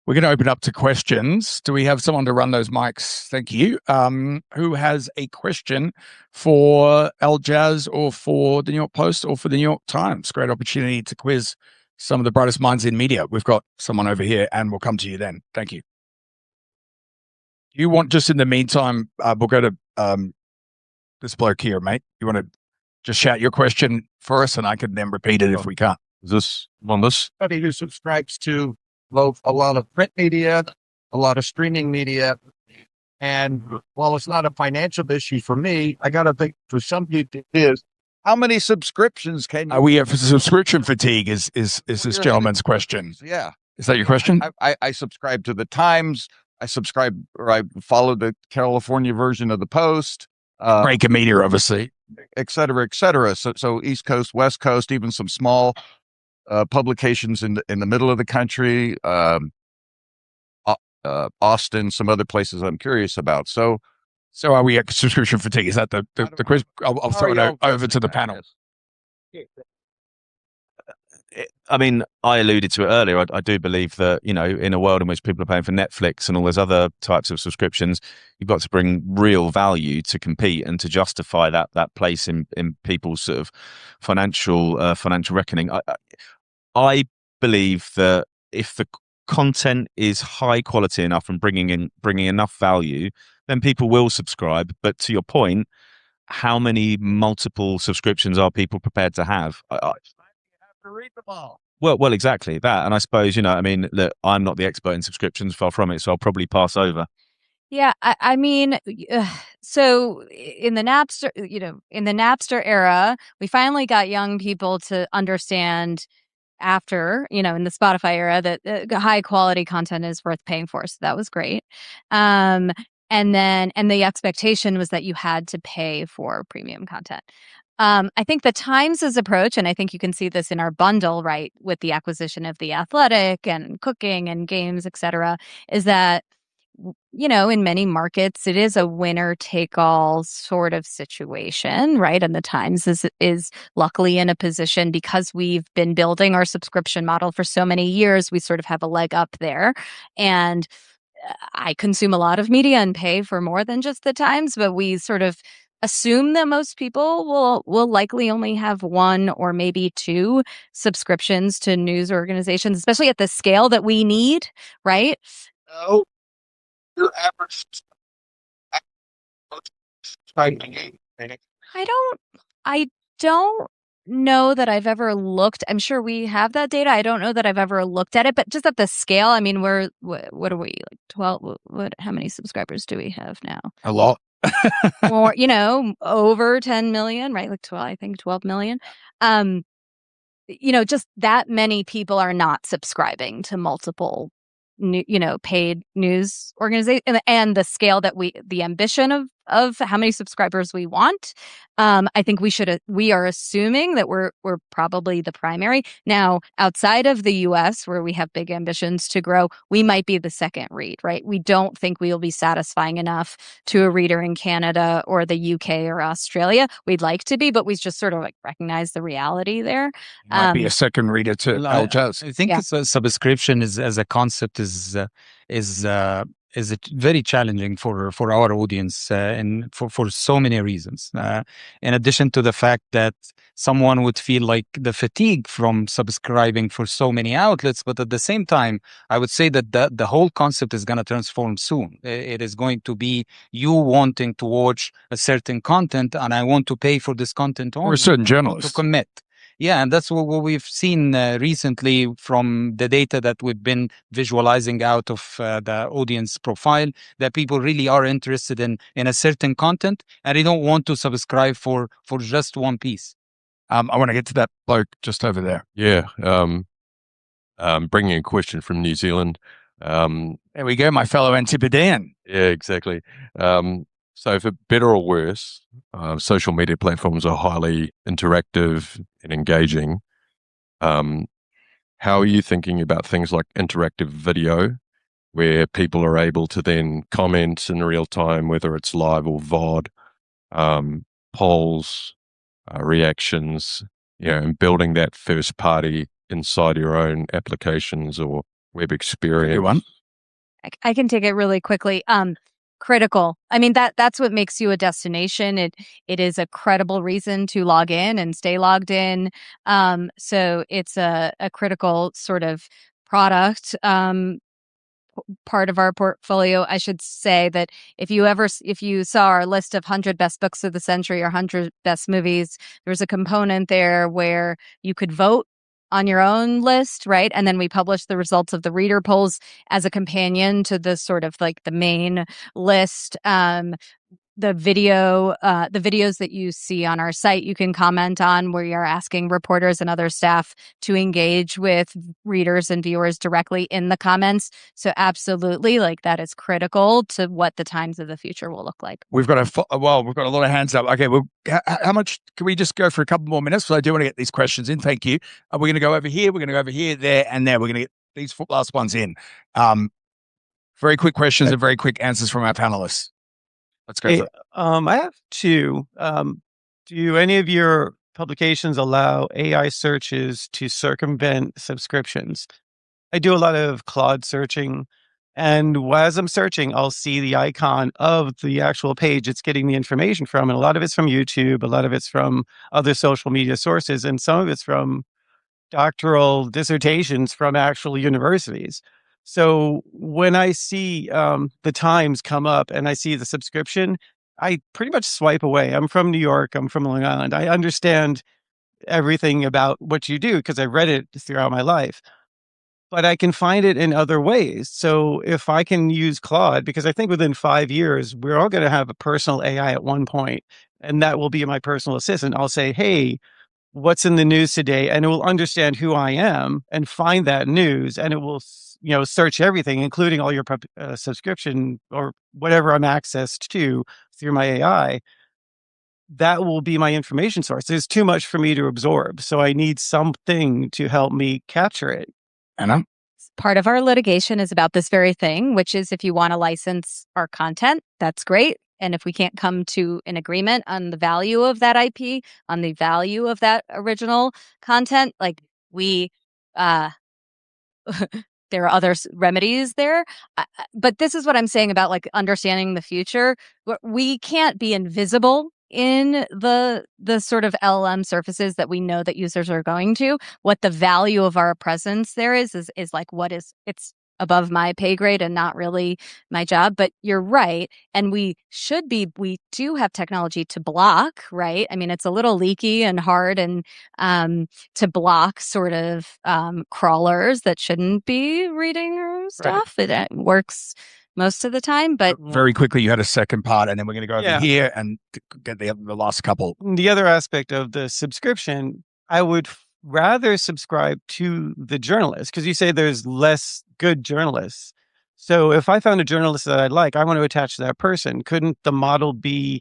We're going to open up to questions. Do we have someone to run those mics? Thank you. Who has a question for Al Jazz or for the New York Post or for the New York Times? Great opportunity to quiz some of the brightest minds in media. We've got someone over here, and we'll come to you then. Thank you. You want, just in the meantime, we'll go to this bloke here, mate. You want to just shout your question for us, and I can then repeat it if we can't. Is this one? Somebody who subscribes to a lot of print media, a lot of streaming media, and while it's not a financial issue for me, I got to think for some people it is. How many subscriptions can you? We have subscription fatigue? Is this gentleman's question? Yeah, is that your question? I subscribe to the Times. I follow the California version of the Post. Break a meter, obviously. Et cetera, et cetera. So East Coast, West Coast, even some small publications in the middle of the country, Austin, some other places I'm curious about. So are we at subscription fatigue? Is that the question? I'll throw it over to the panel. I mean, I alluded to it earlier. I do believe that, in a world in which people are paying for Netflix and all those other types of subscriptions, you've got to bring real value to compete and to justify that place in people's sort of financial reckoning. I believe that if the content is high quality enough and bringing enough value, then people will subscribe. But to your point, how many multiple subscriptions are people prepared to have? To read them all. Well, exactly that. And I suppose, look, I'm not the expert in subscriptions, far from it, so I'll probably pass over. Yeah, I mean, so in the Napster era, we finally got young people to understand after, in the Spotify era, that high quality content is worth paying for. So that was great. And the expectation was that you had to pay for premium content. I think the Times' approach, and I think you can see this in our bundle, right, with the acquisition of The Athletic and cooking and games, et cetera, is that in many markets, it is a winner take all sort of situation, right? And the Times is luckily in a position, because we've been building our subscription model for so many years, we sort of have a leg up there. And I consume a lot of media and pay for more than just the Times, but we sort of assume that most people will likely only have one or maybe two subscriptions to news organizations, especially at the scale that we need, right? No, your average subscribe. I don't know that I've ever looked. I'm sure we have that data. I don't know that I've ever looked at it, but just at the scale, I mean, what are we, like 12? How many subscribers do we have now? A lot. More, over 10 million, right? Like 12, I think 12 million. Just that many people are not subscribing to multiple paid news organizations, and the scale that the ambition of how many subscribers we want. I think we are assuming that we're probably the primary. Now, outside of the US, where we have big ambitions to grow, we might be the second read, right? We don't think we will be satisfying enough to a reader in Canada or the UK or Australia. We'd like to be, but we just sort of like recognize the reality there. Might be a second reader to Well, Jazz. I think it's a subscription as a concept is very challenging for our audience and for so many reasons. In addition to the fact that someone would feel like the fatigue from subscribing for so many outlets, but at the same time, I would say that the whole concept is going to transform soon. It is going to be you wanting to watch a certain content, and I want to pay for this content only. Or a certain to journalist. commit. Yeah, and that's what we've seen recently from the data that we've been visualizing out of the audience profile, that people really are interested in a certain content, and they don't want to subscribe for just one piece. I want to get to that bloke just over there. Yeah. Bringing a question from New Zealand. There we go, my fellow Antipodean. Yeah, exactly. So for better or worse, social media platforms are highly interactive and engaging. How are you thinking about things like interactive video, where people are able to then comment in real time, whether it's live or VOD, polls, reactions, and building that first party inside your own applications or web experience? Good one. I can take it really quickly. Critical. I mean, that's what makes you a destination. It is a credible reason to log in and stay logged in. So it's a critical sort of product. Part of our portfolio. I should say that if you saw our list of 100 best books of the century or 100 best movies, there's a component there where you could vote on your own list, right? And then we publish the results of the reader polls as a companion to the sort of like the main list. The videos that you see on our site, you can comment on, where we are asking reporters and other staff to engage with readers and viewers directly in the comments. So absolutely, like that is critical to what the Times of the future will look like. We've got a lot of hands up. Okay, well, how much can we just go for a couple more minutes? So I do want to get these questions in. Thank you. We're going to go over here. We're going to go over here, there, and there. We're going to get these last ones in. Very quick questions and very quick answers from our panelists. Let's go for it. I have two. Do any of your publications allow AI searches to circumvent subscriptions? I do a lot of Claude searching, and as I'm searching, I'll see the icon of the actual page it's getting the information from, and a lot of it's from YouTube, a lot of it's from other social media sources, and some of it's from doctoral dissertations from actual universities. So when I see the Times come up and I see the subscription, I pretty much swipe away. I'm from New York. I'm from Long Island. I understand everything about what you do because I've read it throughout my life. But I can find it in other ways. So if I can use Claude, because I think within 5 years, we're all going to have a personal AI at one point, and that will be my personal assistant. I'll say, hey, what's in the news today? And it will understand who I am and find that news, and it will search everything, including all your subscription or whatever I'm accessed to through my AI. That will be my information source. There's too much for me to absorb. So I need something to help me capture it. Anna? part of our litigation is about this very thing, which is if you want to license our content, that's great. And if we can't come to an agreement on the value of that IP, on the value of that original content, like we, there are other remedies there. But this is what I'm saying about like understanding the future. We can't be invisible in the sort of LLM surfaces that we know that users are going to. What the value of our presence there is like what is it's above my pay grade and not really my job. But you're right. And we do have technology to block, right? I mean, it's a little leaky and hard and to block sort of crawlers that shouldn't be reading our stuff. Right. It works most of the time, but very quickly, you had a second part, and then we're going to go over here and get the last couple. The other aspect of the subscription, I would rather subscribe to the journalist, because you say there's less good journalists. So if I found a journalist that I like, I want to attach to that person. Couldn't the model be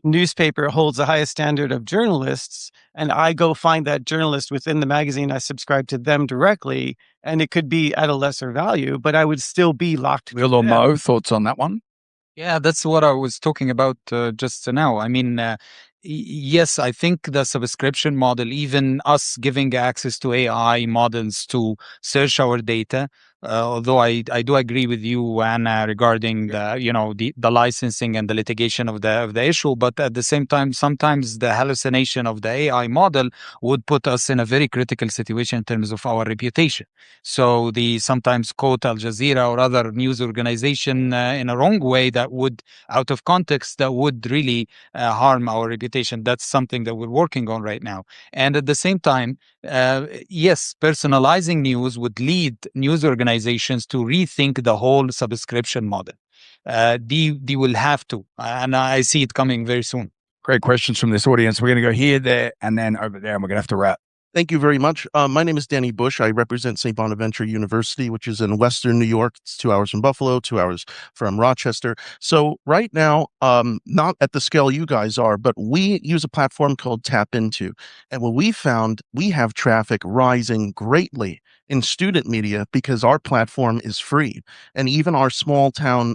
newspaper holds the highest standard of journalists, and I go find that journalist within the magazine, I subscribe to them directly, and it could be at a lesser value, but I would still be locked. Will or Mo, thoughts on that one? Yeah, that's what I was talking about just now. I mean, yes, I think the subscription model, even us giving access to AI models to search our data, although I do agree with you, Anna, regarding the licensing and the litigation of the issue, but at the same time, sometimes the hallucination of the AI model would put us in a very critical situation in terms of our reputation. So the sometimes quote Al Jazeera or other news organization in a wrong way that would, out of context, that would really harm our reputation. That's something that we're working on right now. And at the same time, yes, personalizing news would lead news organizations to rethink the whole subscription model. They will have to, and I see it coming very soon. Great questions from this audience. We're going to go here, there, and then over there, and we're going to have to wrap. Thank you very much. My name is Danny Bush. I represent St. Bonaventure University, which is in Western New York. It's 2 hours from Buffalo, 2 hours from Rochester. So right now, not at the scale you guys are, but we use a platform called Tap Into. And what we found, we have traffic rising greatly in student media because our platform is free. And even our small town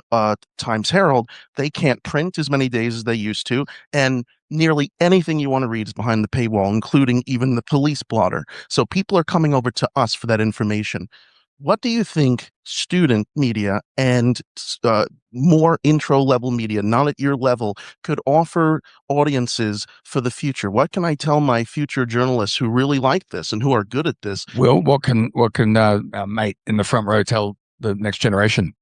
Times Herald, they can't print as many days as they used to. And nearly anything you want to read is behind the paywall, including even the police blotter. So people are coming over to us for that information. What do you think student media and more intro level media, not at your level, could offer audiences for the future? What can I tell my future journalists who really like this and who are good at this? Will, what can mate in the front row tell the next generation?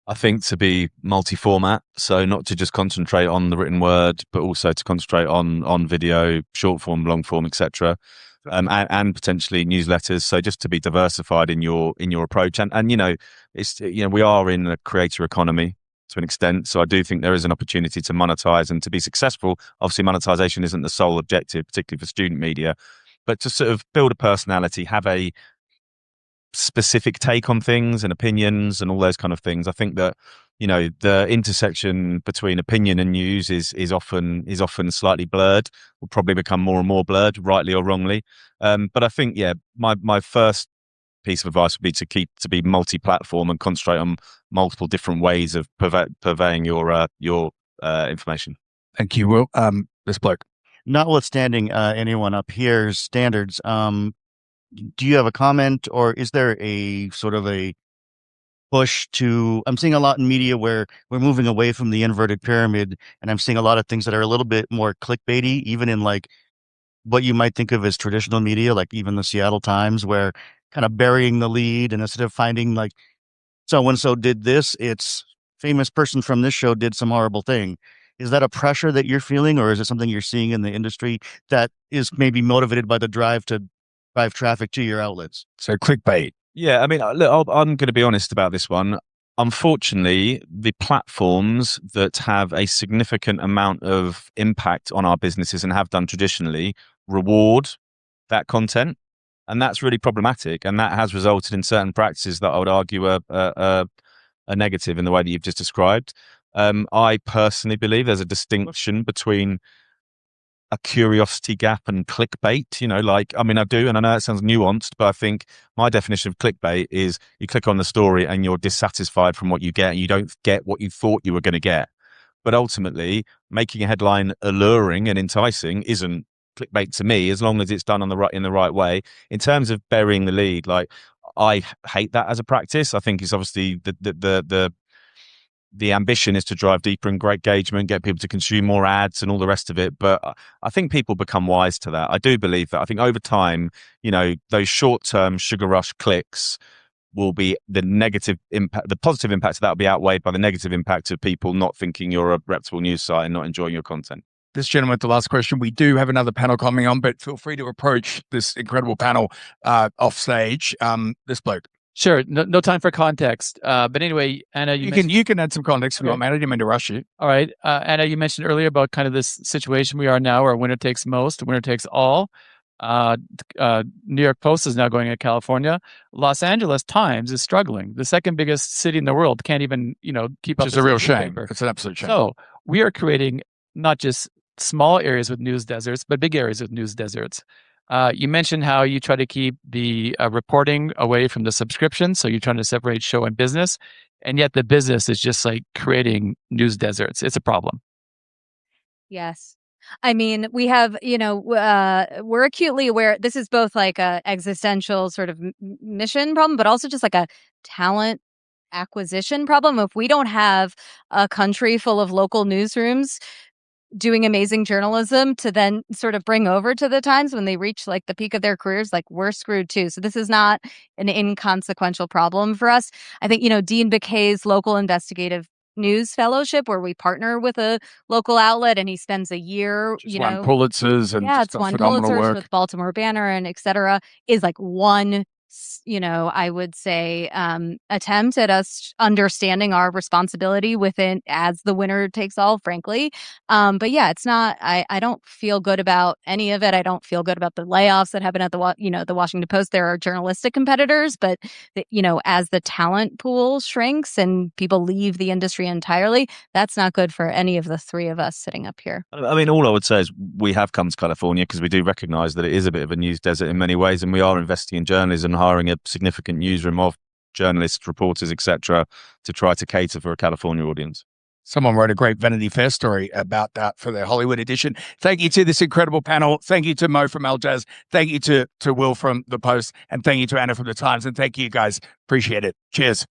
I think to be multi-format, so not to just concentrate on the written word, but also to concentrate on video, short form, long form, etc., and potentially newsletters. So just to be diversified in your approach, and it's we are in a creator economy to an extent, so I do think there is an opportunity to monetize and to be successful. Obviously, monetization isn't the sole objective, particularly for student media, but to sort of build a personality, have a specific take on things and opinions and all those kind of things. I think that the intersection between opinion and news is often slightly blurred. Will probably become more and more blurred, rightly or wrongly. But I think my first piece of advice would be to be multi-platform and concentrate on multiple different ways of purveying your information. Thank you, Will. This bloke. Notwithstanding anyone up here's standards, do you have a comment, or is there a sort of a push to, I'm seeing a lot in media where we're moving away from the inverted pyramid, and I'm seeing a lot of things that are a little bit more clickbaity, even in like what you might think of as traditional media, like even the Seattle Times, where kind of burying the lead, and instead of finding like so-and-so did this, it's famous person from this show did some horrible thing. Is that a pressure that you're feeling, or is it something you're seeing in the industry that is maybe motivated by the drive to drive traffic to your outlets? So clickbait. Yeah, I mean, look, I'm going to be honest about this one. Unfortunately, the platforms that have a significant amount of impact on our businesses and have done traditionally reward that content, and that's really problematic. And that has resulted in certain practices that I would argue are negative in the way that you've just described. I personally believe there's a distinction between a curiosity gap and clickbait. You know, like, I mean, I do, and I know it sounds nuanced, but I think my definition of clickbait is you click on the story and you're dissatisfied from what you get, and you don't get what you thought you were going to get. But ultimately, making a headline alluring and enticing isn't clickbait to me, as long as it's done in the right way. In terms of burying the lead, like, I hate that as a practice. I think it's obviously the ambition is to drive deeper and great engagement, get people to consume more ads and all the rest of it. But I think people become wise to that. I do believe that. I think over time, you know, those short-term sugar rush clicks will be the negative impact. The positive impact of that will be outweighed by the negative impact of people not thinking you're a reputable news site and not enjoying your content. This gentleman, the last question. We do have another panel coming on, but feel free to approach this incredible panel off stage. This bloke. Sure. No time for context. But anyway, Anna, you can add some context if you want, man. I didn't mean to rush you. All right. Anna, you mentioned earlier about kind of this situation we are now where winner takes most, winner takes all. New York Post is now going to California. Los Angeles Times is struggling. The second biggest city in the world can't even, keep up. It's a real shame. It's an absolute shame. So we are creating not just small areas with news deserts, but big areas with news deserts. You mentioned how you try to keep the reporting away from the subscription. So you're trying to separate show and business. And yet the business is just like creating news deserts. It's a problem. Yes. I mean, we have, we're acutely aware. This is both like a existential sort of mission problem, but also just like a talent acquisition problem. If we don't have a country full of local newsrooms doing amazing journalism to then sort of bring over to the Times when they reach like the peak of their careers, like we're screwed too. So this is not an inconsequential problem for us. I think, Dean Baquet's local investigative news fellowship, where we partner with a local outlet and he spends a year, won Pulitzers and it's won Pulitzers with Baltimore Banner and et cetera, is like one, I would say, attempt at us understanding our responsibility within as the winner takes all, frankly. But yeah, it's not, I don't feel good about any of it. I don't feel good about the layoffs that happen at the Washington Post. There are journalistic competitors, but as the talent pool shrinks and people leave the industry entirely, that's not good for any of the three of us sitting up here. I mean, all I would say is we have come to California because we do recognize that it is a bit of a news desert in many ways, and we are investing in journalism, hiring a significant newsroom of journalists, reporters, etc., to try to cater for a California audience. Someone wrote a great Vanity Fair story about that for their Hollywood edition. Thank you to this incredible panel. Thank you to Mo from Al Jazz. Thank you to Will from The Post. And thank you to Anna from The Times. And thank you guys. Appreciate it. Cheers.